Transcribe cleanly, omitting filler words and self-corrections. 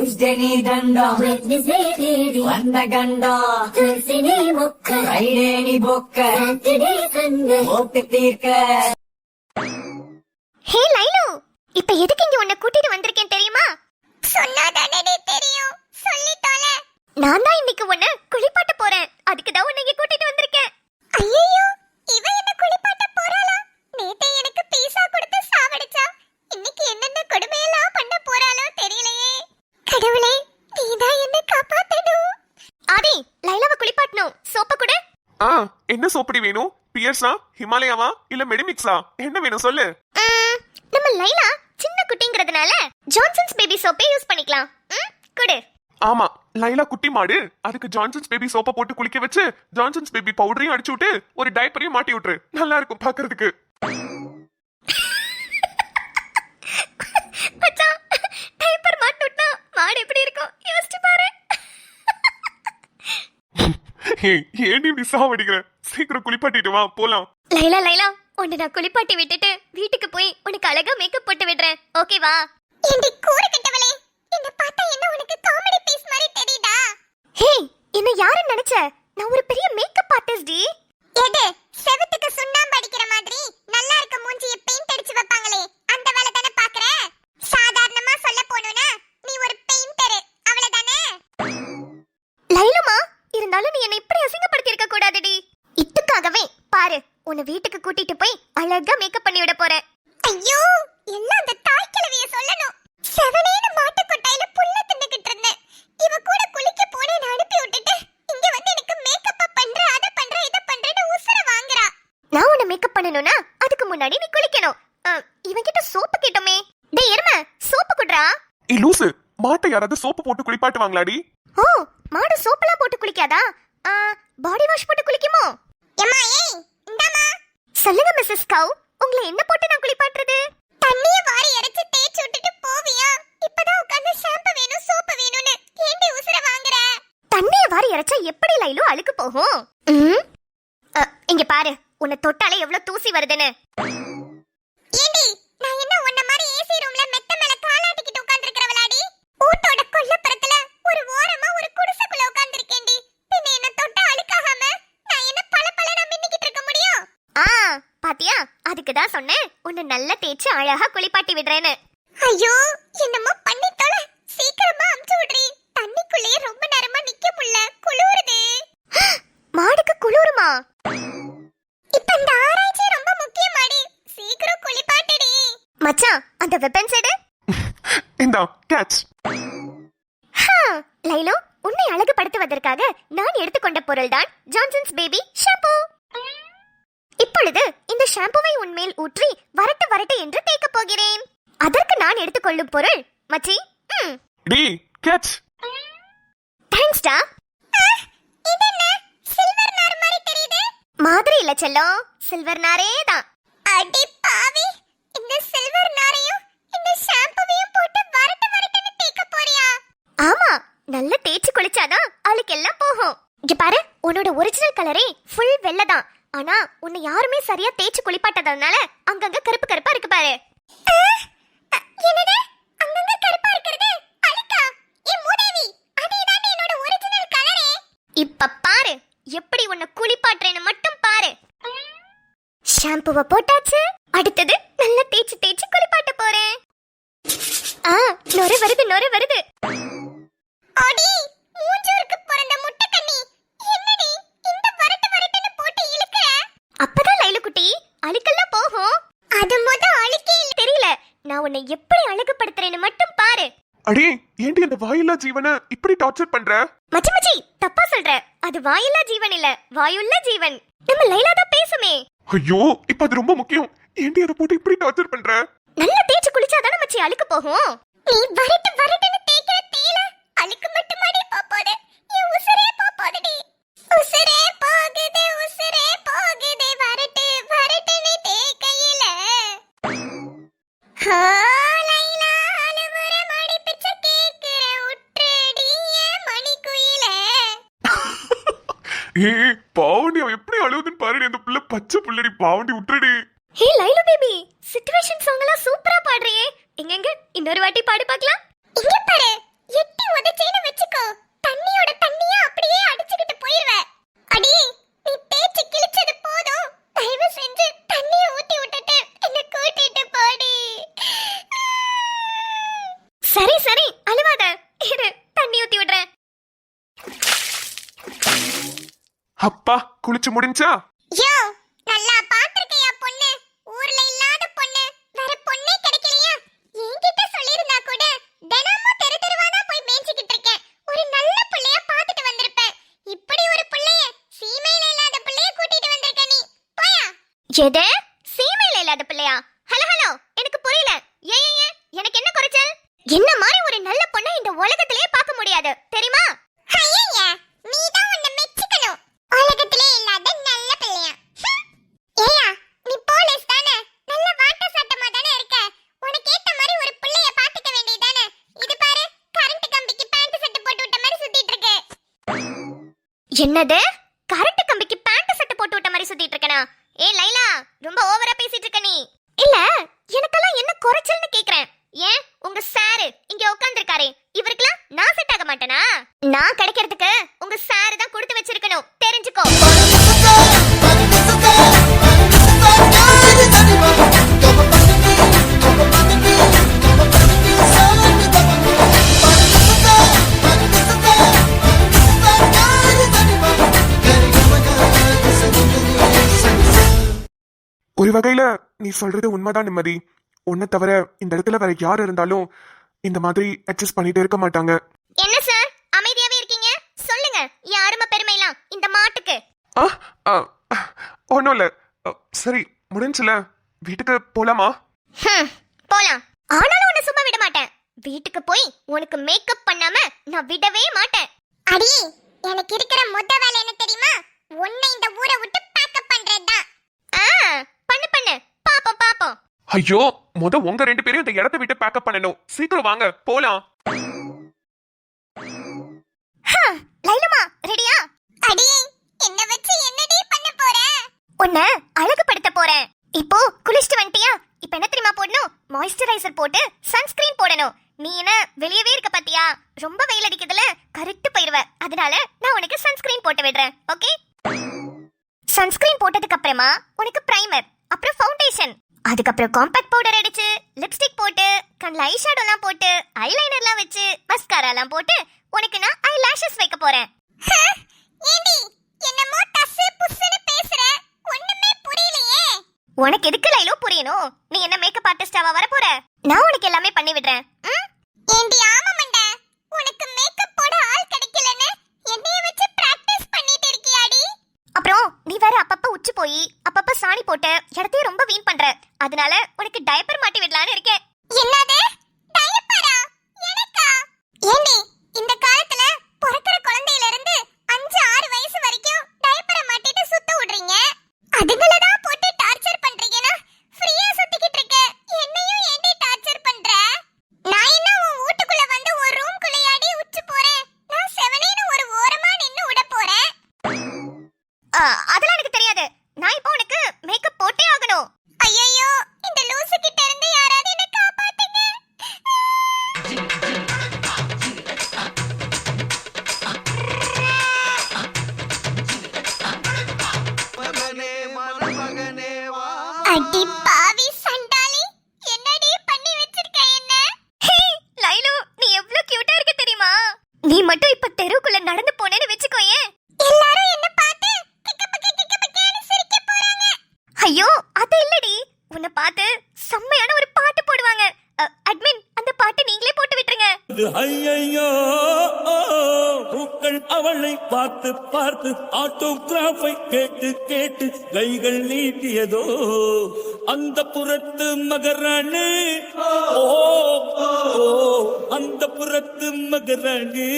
Tuesday dandam, Wednesday வந்த கண்டம், Thursday முக்க, Friday பொக்க, Saturday சண்டை ஓட்டு தீர்க்க. ஹே லைலு, இப்ப எதுக்கு இங்க உன்னை கூட்டிட்டு வந்திருக்கேன் தெரியுமா? சொன்னாதானே தெரியும், சொல்லிட்டோல. நான் தான் இன்னைக்கு உன்னை குளிப்பாட்ட போறேன், அதுக்கு தான் உன்னை இங்க கூட்டிட்டு வந்திருக்கேன். ஐயோ, இவ என்ன குளிப்பாட்ட போறாளா? நேத்து எனக்கு பீஸா கொடுத்து சாவடிச்சா, இன்னைக்கு என்னென்ன கொடுமையெல்லாம் பண்ண போறாளோ தெரியலையே. கடவுளே, நீதான் என்ன காப்பாத்தணும். ஆதி, லைலாவை குளிப்பாட்டணும், சோப்பு கொடு. என்ன சோப்படி வேணும்? பியர்ஸா, ஹிமாலயாவா, இல்ல மெடிமிக்ஸா? என்ன வேணும் சொல்லு. நம்ம லைலா சின்ன குட்டிங்கிறதுனால ஜான்சன்ஸ் பேபி சோப்பே யூஸ் பண்ணிக்கலாம். கொடு. ஆமா, லைலா குட்டி மாடு, அதுக்கு ஜான்சன்ஸ் பேபி சோப்பை போட்டு குளிக்க வச்சு ஜான்சன்ஸ் பேபி பவுடரையும் அடிச்சு விட்டு ஒரு டைப்பரையும் மாட்டி விட்டுரு, நல்லா இருக்கும் பாக்குறதுக்கு. மச்சான், டைப்பர் மாட்டி விட்டா மாடு எப்படி இருக்கும் யோசிச்சு பாரு. ஏன்டி இப்படி சாவடிக்கிற? சீக்கிரம் குளிப்பாட்டிட்டு வா, போலாம். லைலா லைலா, உன்னை நான் குளிப்பாட்டி விட்டுட்டு வீட்டுக்கு போய் உனக்கு அழகா மேக்கப் போட்டு விடுறேன், ஓகேவா? ஏண்டி கூறு கட்டவளே, என்ன பார்த்தா என்ன உனக்கு காமெடி பீஸ் மாதிரி தெரியுதா? ஹே, என்ன யாரு நினைச்ச? நான் ஒரு பெரிய மேக்கப் ஆர்டிஸ்ட் டி. எது செவத்துக்கு சுண்ணாம்பு அடிக்கிற மாதிரி நல்லா இருக்க மூஞ்சியை பெயிண்ட் அடிச்சு வைப்பாங்களே, அந்த வேலை தானே பாக்குற? சாதாரணமா சொல்ல போணும்னா நீ ஒரு பெயிண்டர், அவ்வளவுதானே? லைலுமா, இருந்தாலும் நீ என்ன இப்படி அசிங்கப்படுத்தி இருக்க கூடாதுடி. இதுக்காகவே பாரு, உன்னை வீட்டுக்கு கூட்டிட்டு போய் அழகா மேக்கப் பண்ணி விட போறேன். ஐயோ, எல்லாம் அந்த தாய் கிழவிய சொல்லணும். செவனேன மாட்டு கொட்டாயில புல்ல தின்னுக்கிட்டு இருந்தேன், இவ கூட குளிக்க போனேன்னு அனுப்பி விட்டுட்டு இங்க வந்து எனக்கு மேக்கப் பண்ற, அத பண்ற, இத பண்றேன்னு உசுர வாங்குறா. நான் உன்னை மேக்கப் பண்ணனும்னா அதுக்கு முன்னாடி நீ குளிக்கணும். இவன் கிட்ட சோப்பு கேட்டோமே. டேய் எருமை, சோப்பு குடுறா. லூசு, மாட்டை யாராவது சோப்பு போட்டு குளிப்பாட்டுவாங்களாடி? ஓ, மாடு சோப்புலாம் போட்டு குளிக்காதா? பாடி வாஷ் போட்டு குளிக்குமோ? எம்மா, ஏய் இந்தாமா. சொல்லுங்க மிஸ்ஸஸ் கவ், உங்களை என்ன போட்டு நான் குளிப்பாட்டுறது? தண்ணிய வாரி இறைச்சு தேய்ச்சு விட்டுட்டு போவியா? இப்பதான் உட்கார்ந்து ஷாம்பு வேணும், சோப்பு வேணும்னு ஏண்டி உசுர வாங்குற? தண்ணிய வாரி இறைச்சா எப்படி லைலு அழுக்கு போகும்? இங்க பாரு, உன்னை தொட்டாலே எவ்வளவு தூசி வருதுன்னு. ஏண்டி, நான் என்ன உன்ன மாதிரி ஏசி ரூம்ல மெத்த மேல காலாட்டிக்கிட்டு உட்கார்ந்திருக்கறவளாடி? ஊட்டோட கொல்லப்புறத்துல ஒரு ஓரமா ஒரு குடிசைக்குள்ள உட்கார்ந்திருக்கேன்டி. பின்ன என்ன தொட்டா அழுக்காகாம நான் என்ன பளபளன்னு மின்னிக்கிட்டு இருக்க முடியும்? பாத்தியா, அதுக்கு தான் சொன்னேன் உன்னை நல்லா தேய்ச்சு அழகா குளிப்பாட்டி விடுறேன்னு. ஐயோ, என்னமோ பண்ணி தொலை, சீக்கிரமா அமுச்சு விடுறீ. தண்ணிக்குள்ளேயே ரொம்ப நேரமா நிக்க முடியல, குளிருது. மாடுக்கு குளிருமா? இப்ப இந்த ஆராய்ச்சி ரொம்ப முக்கியமாடி, சீக்கிரம் குளிப்பாட்டுடி. மச்சான், அந்த வெப்பன்ஸ் எடு. இந்தா கேட்ச். லைலோ, உன்னை அழகுபடுத்துவதற்காக நான் எடுத்துக்கொண்ட பொருள்தான் ஜான்சன்ஸ் பேபி ஷாம்பு. இப்பொழுது இந்த ஷாம்புவை உன்மேல் ஊற்றி வரட்டு வரட்டு என்று தேய்க்க போகிறேன். அதற்கு நான் எடுத்துக்கொள்ளும் பொருள் மச்சி. D catch. தேங்க்ஸ் டா. இது என்ன சில்வர் நார் மாதிரி தெரியுது? மாதிரி இல்ல செல்லம், சில்வர் நாரே தான். அடி பாவி, இந்த சில்வர் நாரையும் இந்த ஷாம்புவையும் போட்டு வரட்டு வரட்டுன்னு தேய்க்க போறியா? ஆமா, நல்ல தேய்ச்சு குளிச்சாதான் அழுக்கெல்லாம் போகும். இங்க பாரு, உன்னோட ஒரிஜினல் கலரே ஃபுல் வெள்ளை தான். ஆனா உன்னை யாருமே சரியா தேய்ச்சு குளிப்பாட்டதனால அங்கங்க கருப்பு கருப்பா இருக்கு பாரு. என்னது அங்கங்க கருப்பா இருக்குது? அழுக்கா? ஏ மூதேவி, அதுதான் என்னோட ஒரிஜினல் கலரே. இப்ப பாரு, எப்படி உன்னை குளிப்பாட்றேன்னு மட்டும் பாரு. ஷாம்புவை போட்டாச்சு, அடுத்தது நல்லா தேய்ச்சு தேய்ச்சு குளிப்பாட்ட போறேன். நொரை வருது, நொரை வருது. அடி மூஞ்சூருக்கு பிறந்த முட்டை கண்ணி, என்னடி இந்த வரட்டு வரட்டுன்னு போட்டு இழுக்குற? அப்பதான் லைலு குட்டி அழுக்கெல்லாம் போகும். அது முத அழுக்கே இல்ல, தெரியல. நான் உன்னை எப்படி அழகுபடுத்துறேன்னு மட்டும் பாரு. அடே, ஏண்டி அந்த வாயில்லா ஜீவனை இப்படி டார்ச்சர் பண்ற? மச்சி மச்சி, தப்பா சொல்ற. அது வாயில்லா ஜீவன் இல்ல, வாயுள்ள ஜீவன். நம்ம லைலா தான் பேசுமே. ஐயோ, இப்ப அது ரொம்ப முக்கியம். ஏண்டி அதை போட்டு இப்படி டார்ச்சர் பண்ற? நல்லா தேய்ச்சு குளிச்சாதானே மச்சி அழுக்கு போகும். நீ வரட்டு வரட்டுன்னு தேய்க்கிற தேயில அழுக்கு மட்டுமாடி போகுது, என் உசுரே போகுதுடி. உசுரே போகுது, உசுரே போகுது, வரட்டு வரட்டுன்னு தேய்க்கையில. லைலா அழுவுற மடி பிச்சை கேக்குற, உற்றடி என் மணிக்குயிலே. பாவண்டி, அவன் எப்படி அழுவுதுன்னு பாருடி. அந்த புள்ள பச்சை புள்ளடி, பாவண்டி விட்டுடி. ஹே லைலு பேபி, சிச்சுவேஷன் சாங் எல்லாம் சூப்பரா பாடுறியே. எங்க இன்னொரு வாட்டி பாடு பார்க்கலாம். இங்க பாரு, எட்டி உதைச்சேன்னு வெச்சுக்கோ, தண்ணியோட தண்ணியா அப்படியே அடிச்சுக்கிட்டு போயிருவ. அடி, நீ தேய்ச்சி கிழிச்சது போதும். தயவு செஞ்சு தண்ணிய ஊத்தி விட்டுட்டு என்ன கூட்டிட்டு போடி. சரி சரி, அழுவாத. இரு, தண்ணி ஊத்தி விடுறேன். அப்பா குளிச்சு முடிஞ்சா? யோ, நல்லா பாத்துருக்கையா பொண்ணு? ஊர்ல இல்லாத பொண்ணு, வேற பொண்ணே கிடைக்கலையா? என்கிட்ட சொல்லிருந்தா கூட தினமும் தெரு தெருவானா போய் மேய்ச்சிக்கிட்டு இருக்கேன். ஒரு நல்ல பிள்ளைய பாத்துட்டு வந்திருப்பேன். இப்படி ஒரு பிள்ளைய, சீமையில இல்லாத பிள்ளைய கூட்டிட்டு வந்திருக்க நீ. போயா. எது? சீமையில இல்லாத பிள்ளையா? ஹலோ ஹலோ, எனக்கு புரியல. ஏன் எனக்கு என்ன குறைச்சல்? என்ன மாதிரி ஒரு நல்ல பொண்ணை இந்த உலகத்திலே பார்க்க முடியாது தெரியுமா? ஐயா, நீ தான் உன்னை மெச்சிக்கணும். உலகத்திலே இல்லாத நல்ல பிள்ளையா? ஏயா, நீ போலீஸ் தானே? நல்ல வாட்ட சட்டமா தானே இருக்க. உனக்கு ஏத்த மாதிரி ஒரு பிள்ளைய பாத்துக்க வேண்டியதானே? இது பாரு, கரண்ட் கம்பிக்கு பேண்ட் சட்டை போட்டு விட்ட மாதிரி சுத்திட்டு இருக்கு. என்னது? கரண்ட் கம்பிக்கு பேண்ட் சட்டை போட்டு விட்ட மாதிரி சுத்திட்டு இருக்கனா? ஏ லைலா, ரொம்ப ஓவரா பேசிட்டு இருக்க நீ. இல்ல, எனக்கெல்லாம் என்ன குறைச்சல்னு கேக்குறேன். ஏன் உங்க சாரு இங்க உட்கார்ந்திருக்காரே, இவருக்குலாம் நான் செட் ஆக மாட்டேனா? நான் கிடைக்கிறதுக்கு உங்க சாரு தான் கொடுத்து வச்சிருக்கணும், தெரிஞ்சுக்கோ. ஒரு வகையில நீ சொல்றது உண்மைதான் நிம்மதி. உன்னை தவிர இந்த இடத்துல வேற யார் இருந்தாலும் இந்த மாதிரி அட்ஜஸ்ட் பண்ணிட்டு இருக்க மாட்டாங்க. என்ன சார் அமைதியாவே இருக்கீங்க? சொல்லுங்க, யாருமா பெருமைலாம் இந்த மாட்டுக்கு? ஒன்னும் இல்ல. சரி முடிஞ்சுல, வீட்டுக்கு போலாமா? போலாம். ஆனாலும் உன்னை சும்மா விட மாட்டேன். வீட்டுக்கு போய் உனக்கு மேக்கப் பண்ணாம நான் விடவே மாட்டேன். அடி, எனக்கு இருக்கிற மொத வேலை என்ன தெரியுமா? உன்னை இந்த ஊரை விட்டு பேக்கப் பண்றதுதான். பண்ணு பண்ணு, பாப்போம் பாப்போம். ஐயோ, உங்க ரெண்டு பேரும் இந்த இடத்தை விட்டு பேக்கப் பண்ணணும். சீக்கிரம் வாங்க போலாம். லைலமா, ரெடியா? அடி, என்ன வச்சு என்னடி பண்ண போற? உன்னை அழகுபடுத்த போறேன். இப்போ குளிச்சிட்டு வந்துட்டியா? இப்போ என்ன தெரியுமா போடணும்? மாய்ஸ்சரைசர் போட்டு சன்ஸ்கிரீன் போடணும். நீ என்ன வெளியவே இருக்க பாத்தியா? ரொம்ப வெயில் அடிக்குதுல, கரெக்ட் போயிருவ. அதனால நான் உனக்கு சன்ஸ்கிரீன் போட்டு விடுறேன். ஓகே? சன்ஸ்கிரீன் போட்டதுக்கு அப்புறமா உனக்கு பிரைமர், அப்புறம் ஃபவுண்டேஷன், அதுக்கப்புறம் காம்பாக்ட் பவுடர் அடிச்சு, லிப்ஸ்டிக் போட்டு, கண்ணில் ஐ ஷேடோலாம் போட்டு, ஐலைனர்லாம் வச்சு, மஸ்காராலாம் போட்டு உனக்கு நான் ஐ லாஷஸ் வைக்க போறேன். ஏண்டி என்னமோ டஸ்ஸு புஸ்ஸுன்னு பேசுற? ஒண்ணுமே புரியலையே. உனக்கு எதுக்கு லைலோ புரியணும்? நீ என்ன மேக்கப் ஆர்டிஸ்டாவா வர போற? நான் உனக்கு எல்லாமே பண்ணி விடுறேன். ஏண்டி ஆமா மண்டை, உனக்கு மேக்கப் போட ஆள் கிடைக்கலன்னு என்னைய வச்சு பிராக்டீஸ் பண்ணிட்டு இருக்கியாடி? அப்புறம் நீ வேற அப்பப்ப உச்சி போய் அப்பப்ப சாணி போட்டு இடத்தையும் ரொம்ப வீண் பண்ற. அதனால உனக்கு டயப்பர் மாட்டி விடலான்னு இருக்கேன். என்னது டயப்பரா? எனக்கா? ஏண்டி, இந்த காலத்துல பிறக்கிற குழந்தையில இருந்து 5-6 வயசு வரைக்கும் டயப்பரை மாட்டிட்டு சுத்த விடுறீங்க. அதுங்கள தான் போட்டு டார்ச்சர் பண்றீங்கன்னா ஃப்ரீயா சுத்திக்கிட்டு இருக்க. என்னையும் ஏண்டி டார்ச்சர் பண்ற? நான் என்ன உன் வீட்டுக்குள்ள வந்து ஒரு ரூம்குள்ளயாடி உச்சி போறேன்? நான் செவனேன்னு ஒரு ஓரமா நின்னு விட போறேன். அதெல்லாம் எனக்கு தெரியாது. நான் இப்போ உனக்கு மேக்கப் போட்டே ஆகணும். ஐயோ, இந்த லூசு கிட்ட இருந்து யாராவது என்ன காப்பாத்துங்க. அடி பாவி சண்டாளி, என்னடி பண்ணி வச்சிருக்க என்ன? லைலு, நீ எவ்வளவு கியூட்டா இருக்க தெரியுமா? நீ மட்டும் இப்ப தெருவுக்குள்ள நடந்து போனேன்னு வெச்சுக்கோயே, எல்லாரும் என்ன பார்த்து கிக்கபக்கேன்னு சிரிக்க போறாங்க. ஐயோ, அது இல்லடி, உன்னை பார்த்து செம்மையான ஒரு பாட்டு போடுவாங்க. அட்மின், அந்த பாட்டு நீங்களே போட்டு விட்டுருங்க. ஐயையோ, பூக்கள் அவளை பார்த்து பார்த்து ஆட்டோகிராஃபை கேட்டு கேட்டு கைகள் நீட்டியதோ அந்த புறத்து மகராணி. ஓ அந்த புறத்து மகராணி.